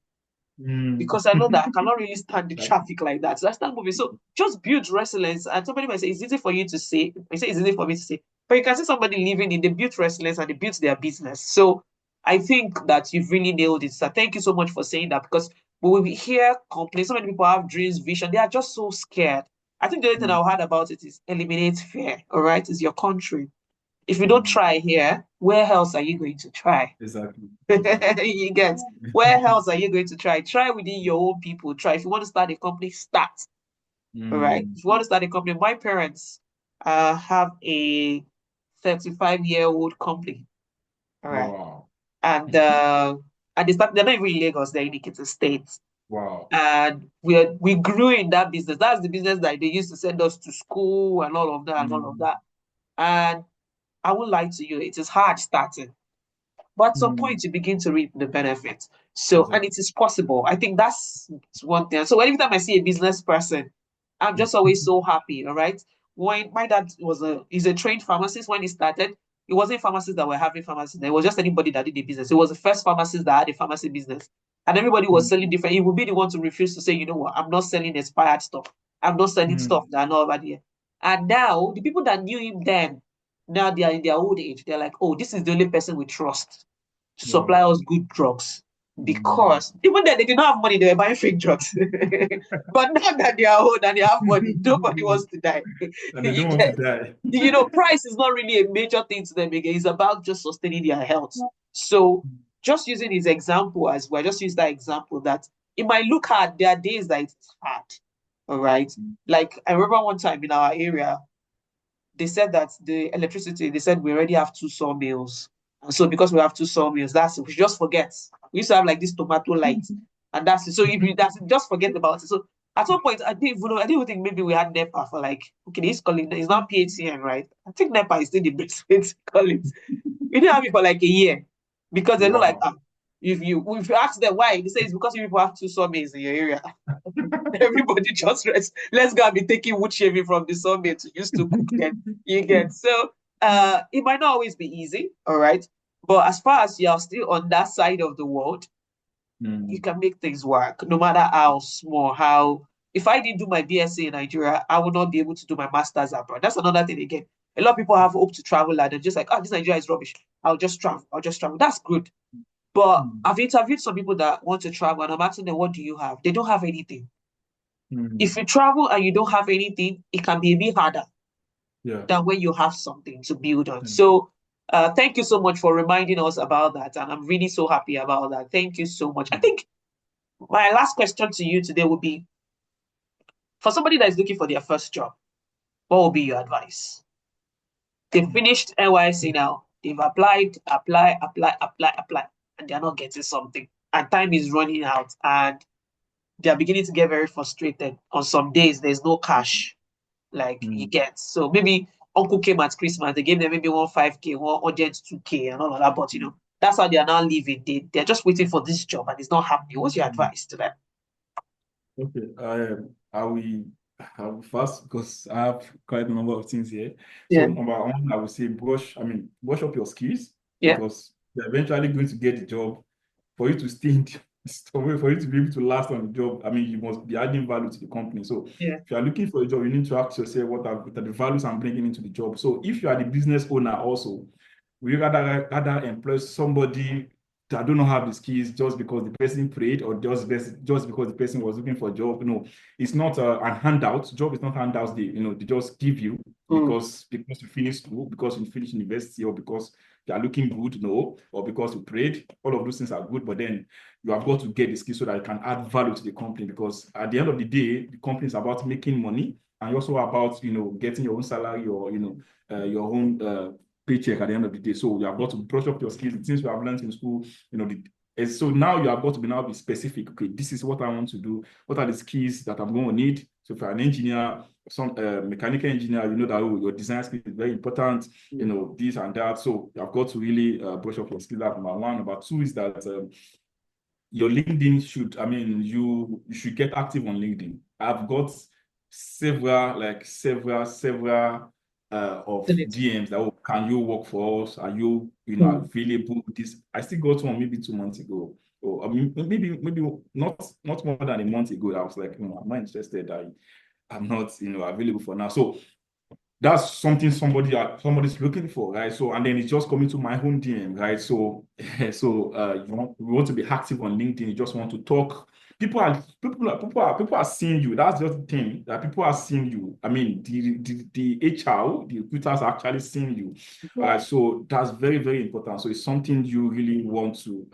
Mm. because I know that I cannot really stand the Exactly. traffic like that. So I start moving. So just build resilience. And somebody might say, it's easy for you to say. I say it's easy for me to say. But you can see somebody living in, they built resilience and they built their business. So I think that you've really nailed it. So thank you so much for saying that, because when we hear complaints, so many people have dreams, vision, they are just so scared. I think the only thing Mm. I've heard about it is eliminate fear. All right, is your country. If you don't Mm. try here, where else are you going to try? Exactly. Exactly. You get, where else are you going to try? Try within your own people. Try. If you want to start a company, start. All right. Mm. If you want to start a company, my parents have a 35-year-old company. All right. Wow. And they're not even in Lagos, they're in Ikiti State. Wow. And we grew in that business. That's the business that they used to send us to school and all of that and all of Mm. that. And I won't lie to you, it is hard starting. But at some Mm. point, you begin to reap the benefits. So, and Exactly. it is possible. I think that's one thing. So, every time I see a business person, I'm just always so happy. All right. When my dad he's a trained pharmacist when he started, it wasn't pharmacists that were having pharmacies. It was just anybody that did a business. It was the first pharmacist that had a pharmacy business. And everybody was Mm. selling different. He would be the one to refuse to say, you know what, I'm not selling expired stuff. I'm not selling Mm. stuff that are not over there. And now the people that knew him then, now they are in their old age. They're like, oh, this is the only person we trust to supply Wow. us good drugs. Mm. Because even then they did not have money, they were buying fake drugs. But now that they are old and they have money, nobody wants to die. And they You don't want to get, die. price is not really a major thing to them again. It's about just sustaining their health. So just using his example as well, just use that example that it might look hard. There are days that it's hard. All right. Like I remember one time in our area, they said that the electricity, they said we already have two sawmills. And so because we have two sawmills, that's it. We should just forget. We used to have like this tomato light, and that's it. So if you that's it, just forget about it. So at one point, I didn't even know, I didn't even think maybe we had NEPA for like, okay, this calling it's not PHCN, right? I think NEPA is still the best way to call it. We didn't have it for like a year because they're not like, Wow. if you ask them why, they say it's because you people have two sawmills in your area. Everybody just rest. Let's go and be taking wood shaving from the sawmill to use to cook them. You get so it might not always be easy, all right. But as far as you're still on that side of the world, you Mm, can make things work, no matter how small, how if I didn't do my BSc in Nigeria, I would not be able to do my master's abroad. That's another thing again. A lot of people have hope to travel and they're just like, oh, this Nigeria is rubbish. I'll just travel. I'll just travel. That's good. But mm, I've interviewed some people that want to travel and I'm asking them, what do you have? They don't have anything. If mm. you travel and you don't have anything, it can be a bit harder Yeah. than when you have something to build on. Mm, So thank you so much for reminding us about that. And I'm really so happy about that. Thank you so much. I mm, think my last question to you today would be for somebody that is looking for their first job, what would be your advice? They've mm, finished NYC now. They've applied, and they're not getting something. And time is running out. And they're beginning to get very frustrated. On some days, there's no cash, like you mm. get. So maybe uncle came at Christmas, they gave them maybe one 5K, one urgent 2K, and all of that. But that's how they are now living. They're just waiting for this job and it's not happening. What's your Mm. advice to them? Okay. I will first because I have quite a number of things here. Yeah, So number one, I would say brush up your skills yeah, because you're eventually going to get the job. For you to stay in for you to be able to last on the job, I mean, you must be adding value to the company. So yeah. if you are looking for a job, you need to ask yourself what are the values I'm bringing into the job. So if you are the business owner also, we rather employ somebody that do not have the skills just because the person prayed or just because the person was looking for a job. It's not a handout. Job is not handouts. They just give you Mm, because you finish school, because you finish university, or because you are looking good, no, or because you prayed. All of those things are good, but then you have got to get the skills so that you can add value to the company. Because at the end of the day, the company is about making money, and also about getting your own salary, or your own paycheck at the end of the day. So you have got to brush up your skills, the things you have learned in school. And so now you have got to be specific. Okay, this is what I want to do. What are the skills that I'm going to need? So if you're an engineer, some mechanical engineer, you know that your design skill is very important. mm, This and that. So you have got to really brush up your skills. That's number one. Number two is that your LinkedIn you should get active on LinkedIn. I've got several of definitely. DMs that, oh, can you work for us? Are you Mm, available? This I still got one maybe 2 months ago. Or I mean, maybe not more than a month ago. I was like, I'm not interested. I'm not available for now. So that's something somebody's looking for, right? So and then it's just coming to my home DM, right? So you want to be active on LinkedIn. You just want to talk. People are seeing you. That's just the thing, that people are seeing you. I mean, the HR, the recruiters are actually seeing you. So that's very, very important. So it's something you really want to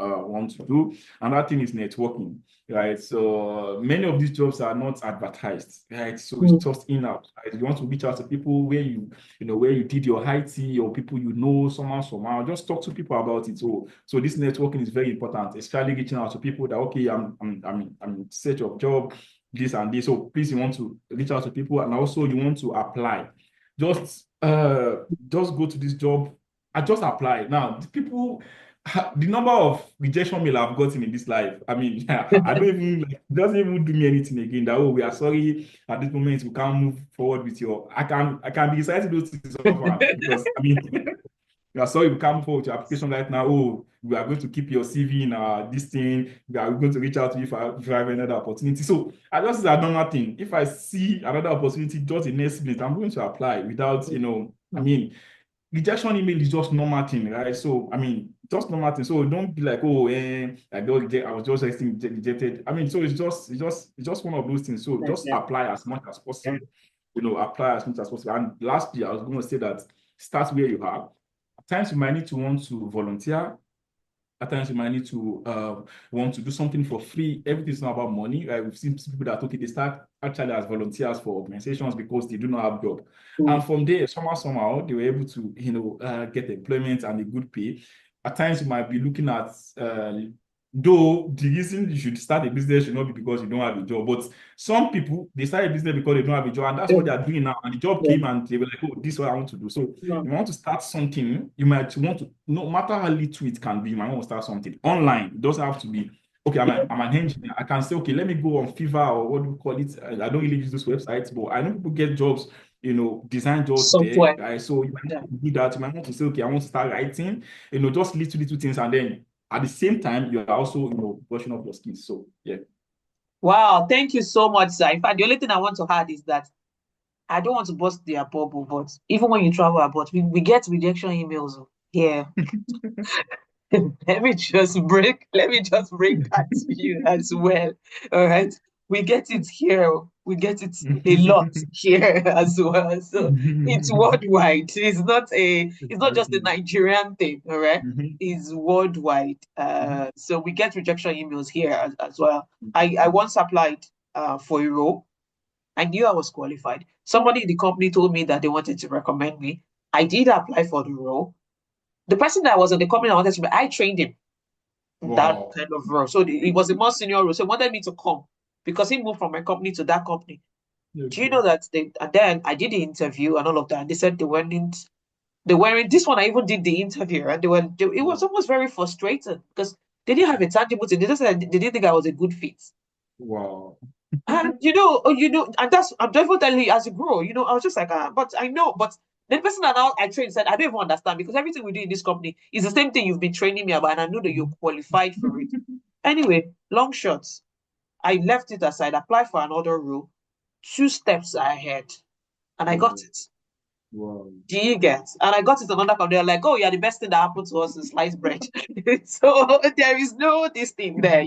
do. Another thing is networking, right? So many of these jobs are not advertised, right? So it's mm, just in-out, right? You want to reach out to people where you did your IT, or people somehow. Just talk to people about it. So this networking is very important, especially reaching out to people that, okay, I'm in search of job, this and this. So please, you want to reach out to people, and also you want to apply. Just go to this job and just apply. Now, the people, the number of rejection mail I've gotten in this life, I mean, I don't even like, it doesn't even do me anything again. That, oh, we are sorry at this moment, we can't move forward with your. I can be excited those things often, because I mean, we are sorry we can't move forward with your application right now. Oh, we are going to keep your CV in this thing. We are going to reach out to you if I have another opportunity. So I just say I do nothing. If I see another opportunity just the next minute, I'm going to apply without, I mean, rejection email is just normal thing, right? So I mean, just normal thing. So don't be like, oh, I was just rejected. I mean, so it's just one of those things. So just yeah, apply as much as yeah. possible. Apply as much as possible. And lastly, I was going to say that start where you are. At times you might need to want to volunteer. At times you might need to want to do something for free. Everything's not about money. Right? We've seen people that, okay, they start actually as volunteers for organizations because they do not have job. Mm, And from there, somehow, they were able to, get employment and a good pay. at times you might be looking at, though the reason you should start a business should not be because you don't have a job, but some people, they start a business because they don't have a job, and that's Yeah. what they are doing now. And the job Yeah. came and they were like, oh, this is what I want to do. So Yeah. you want to start something, you might want to, no matter how little it can be, you might want to start something online. It doesn't have to be, okay, I'm an engineer. I can say, okay, let me go on Fiverr or what do we call it? I don't really use those websites, but I know people get jobs, design jobs there. Software. Right? So you might Yeah. want to do that. You might want to say, okay, I want to start writing, just little things, and then at the same time, you are also, brushing up your skills. So yeah. Wow, thank you so much, sir. In fact, the only thing I want to add is that I don't want to bust their bubble, but even when you travel abroad, we get rejection emails. Yeah. Let me just break that to you as well. All right. We get it here. We get it a lot here as well. So it's worldwide. It's not just a Exactly. Nigerian thing, all right? Mhm. It's worldwide. Mhm. So we get rejection emails here as well. I once applied for a role. I knew I was qualified. Somebody in the company told me that they wanted to recommend me. I did apply for the role. The person that was in the company I wanted to be, I trained him in that Wow. kind of role. So it was a more senior role. So he wanted me to come because he moved from my company to that company. Do you Okay. know that and then I did the interview and all of that. And they said they weren't this one. I even did the interview and it was almost very frustrating because they didn't have a tangible thing. They just said they didn't think I was a good fit. Wow. And and I'm definitely telling you, as you grow, I was just like, but I know, but the person that now I trained said, I don't even understand because everything we do in this company is the same thing you've been training me about, and I know that you're qualified for it. Anyway, long shots. I left it aside, applied for another role, 2 steps ahead, and I got Wow. it. Wow. Do you get? And I got it another company. They're like, oh, yeah, the best thing that happened to us is sliced bread. So there is no this thing there,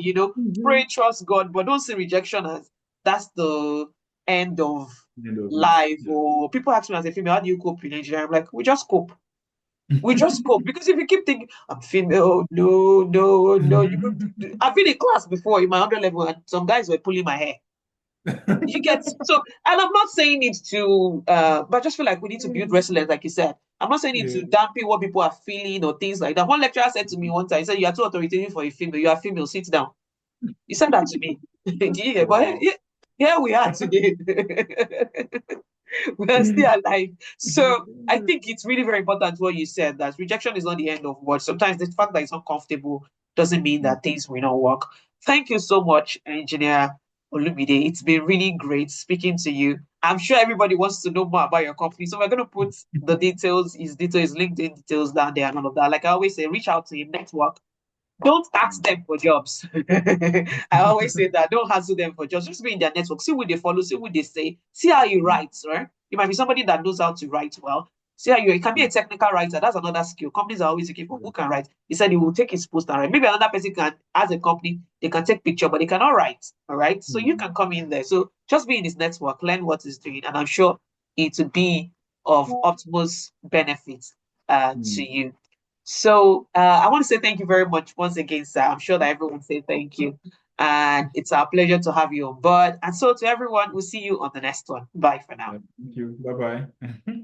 pray, trust God, but don't see rejection as that's the end of End of it. life. Yeah. Or people ask me as a female, how do you cope in Nigeria? I'm like, we just cope. We just cope. Because if you keep thinking, I'm female, no, no, no. I've been in class before in my 100 level, and some guys were pulling my hair. You get so, and I'm not saying it to, but I just feel like we need to build resilience, like you said. I'm not saying it Yeah. to dampen what people are feeling or things like that. One lecturer said to me one time, he said, "You are too authoritative for a female. You are female. Sit down." He said that to me. Yeah, but Wow. here we are today. We are still alive. So I think it's really very important what you said that rejection is not the end of what. Sometimes the fact that it's uncomfortable doesn't mean that things will not work. Thank you so much, Engineer Olumide. It's been really great speaking to you. I'm sure everybody wants to know more about your company. So we're going to put the details, his details, LinkedIn details down there and all of that. Like I always say, reach out to him, network. Don't ask them for jobs. I always say that. Don't hassle them for jobs. Just be in their network. See what they follow. See what they say. See how you write, right? You might be somebody that knows how to write well. See how you can be a technical writer. That's another skill. Companies are always looking for who can write. He said he will take his post and write. Maybe another person can, as a company, they can take picture, but they cannot write. All right. So you can come in there. So just be in his network, learn what he's doing, and I'm sure it will be of utmost benefit to you. So I want to say thank you very much once again, sir. I'm sure that everyone say thank you. And it's our pleasure to have you on board. And so to everyone, we'll see you on the next one. Bye for now. Thank you. Bye bye.